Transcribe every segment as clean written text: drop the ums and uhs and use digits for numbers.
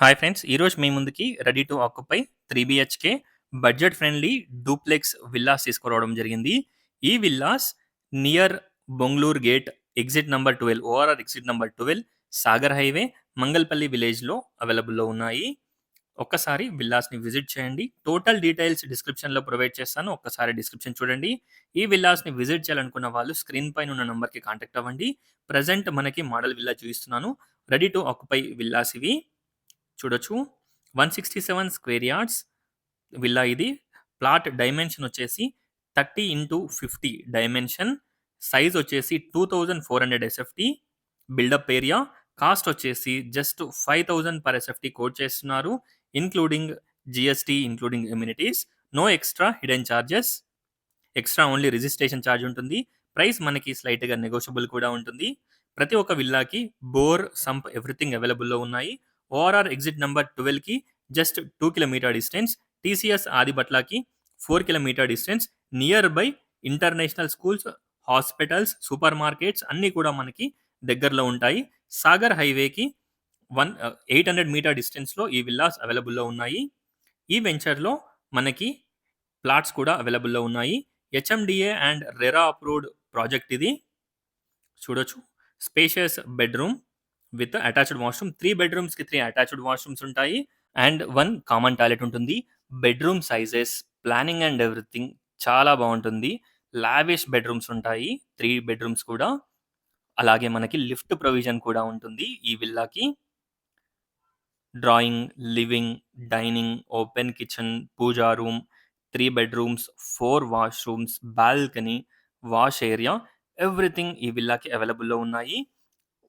Hi friends! ఈరోజు మీ ముందుకి ready to occupy 3 BHK budget friendly duplex villas తీసుకురావడం జరిగింది. ఈ villas near Bongulur gate exit number 12 ORR exit number 12 Sagar highway Mangalpalli విలేజ్‌లో అవైలబుల్‌లో ఉన్నాయి. ఒక్కసారి విల్లాస్‌ని విజిట్ చేయండి. టోటల్ డీటెయిల్స్ డిస్క్రిప్షన్‌లో ప్రొవైడ్ చేస్తాను. ఒక్కసారి డిస్క్రిప్షన్ చూడండి. ఈ విల్లాస్‌ని విజిట్ చేయాలనుకున్న వాళ్ళు స్క్రీన్ పైన ఉన్న నంబర్‌కి కాంటాక్ట్ అవ్వండి. ప్రెజెంట్ మనకి మోడల్ విల్లా చూపిస్తున్నాను. రెడీ టు ఆక్యుపై విల్లాస్ ఇవి. చూడొచ్చు. 167 స్క్వేర్ యార్డ్స్ విల్లా ఇది. ప్లాట్ డైమెన్షన్ వచ్చేసి 30x50 డైమెన్షన్. సైజ్ వచ్చేసి 2400 ఎస్ఎఫ్టీ. బిల్డప్ ఏరియా కాస్ట్ వచ్చేసి జస్ట్ 5000 పర్ ఎస్ఎఫ్టీ కోట్ చేస్తున్నారు. Including GST, including amenities. No extra hidden charges. Extra only registration charge ఉంటుంది. Price మనకి స్లైట్‌గా నెగోషియబుల్ కూడా ఉంటుంది. ప్రతి ఒక్క విల్లాకి బోర్, సంప్ ఎవ్రీథింగ్ అవైలబుల్‌లో ఉన్నాయి. ఓఆర్ఆర్ ఎగ్జిట్ నంబర్ 12కి జస్ట్ 2 కిలోమీటర్ డిస్టెన్స్. టీసీఎస్ ఆదిబట్లకి 4 kilometer distance. Nearby international schools, hospitals, supermarkets అన్నీ కూడా మనకి దగ్గరలో ఉంటాయి. సాగర్ హైవేకి 800 మీటర్ డిస్టెన్స్‌లో ఈ విల్లాస్ అవైలబుల్‌లో ఉన్నాయి. ఈ వెంచర్‌లో మనకి ప్లాట్స్ కూడా అవైలబుల్‌లో ఉన్నాయి. HMDA and RERA approved project ఇది. చూడొచ్చు. Spacious bedroom with attached washroom. 3 బెడ్‌రూమ్స్‌కి 3 attached washrooms ఉంటాయి. అండ్ 1 కామన్ టాయిలెట్ ఉంటుంది. Bedroom sizes, planning and everything చాలా బావుంటుంది. లావిష్ బెడ్‌రూమ్స్ ఉంటాయి. 3 బెడ్‌రూమ్స్ కూడా. అలాగే మనకి లిఫ్ట్ ప్రొవిజన్ కూడా ఉంటుంది ఈ విల్లాకి. Drawing, living, dining, open kitchen, pooja room, 3 bedrooms, 4 washrooms, balcony, wash area everything ఈ విల్లాకి అవైలబుల్‌లో ఉన్నాయి.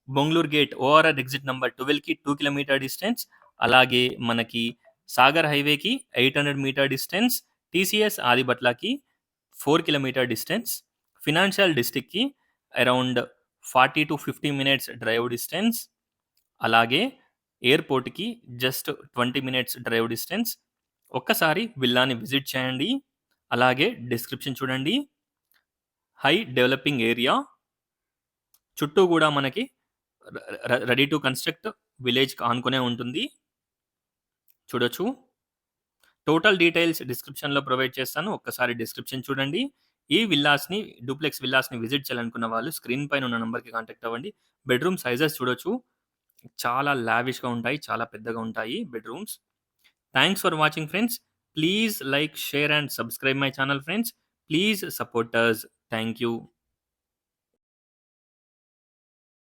Bongulur gate ORR exit number 12కి 2 కిలోమీటర్ డిస్టెన్స్. అలాగే మనకి సాగర్ హైవేకి 800 మీటర్ డిస్టెన్స్. టీసీఎస్ ఆదిబట్లకి 4 కిలోమీటర్ డిస్టెన్స్. ఫినాన్షియల్ డిస్ట్రిక్ట్‌కి అరౌండ్ 40-50 మినిట్స్ డ్రైవ్ డిస్టెన్స్. అలాగే ఎయిర్‌పోర్ట్‌కి జస్ట్ 20 మినిట్స్ డ్రైవ్ డిస్టెన్స్. ఒక్కసారి విల్లాని విజిట్ చేయండి. అలాగే డిస్క్రిప్షన్ చూడండి. High developing area. చుట్టూ గూడా మనకి రెడీ టు కన్‌స్ట్రక్ట్ విలేజ్‌కి ఆనుకునే ఉంటుంది. చూడొచ్చు. టోటల్ డీటెయిల్స్ డిస్క్రిప్షన్‌లో ప్రొవైడ్ చేస్తాను. ఒక్కసారి డిస్క్రిప్షన్ చూడండి. ఈ విల్లాస్‌ని డూప్లెక్స్ విల్లాస్‌ని విజిట్ చేయాలనుకున్న వాళ్ళు స్క్రీన్ పైన ఉన్న నంబర్‌కి కాంటాక్ట్ అవ్వండి. బెడ్‌రూమ్ సైజెస్ చూడొచ్చు. చాలా లావిష్‌గా ఉంటాయి. చాలా పెద్దగా ఉంటాయి bedrooms. Thanks for watching friends. Please like, share and subscribe my channel friends. Please support us. Thank you.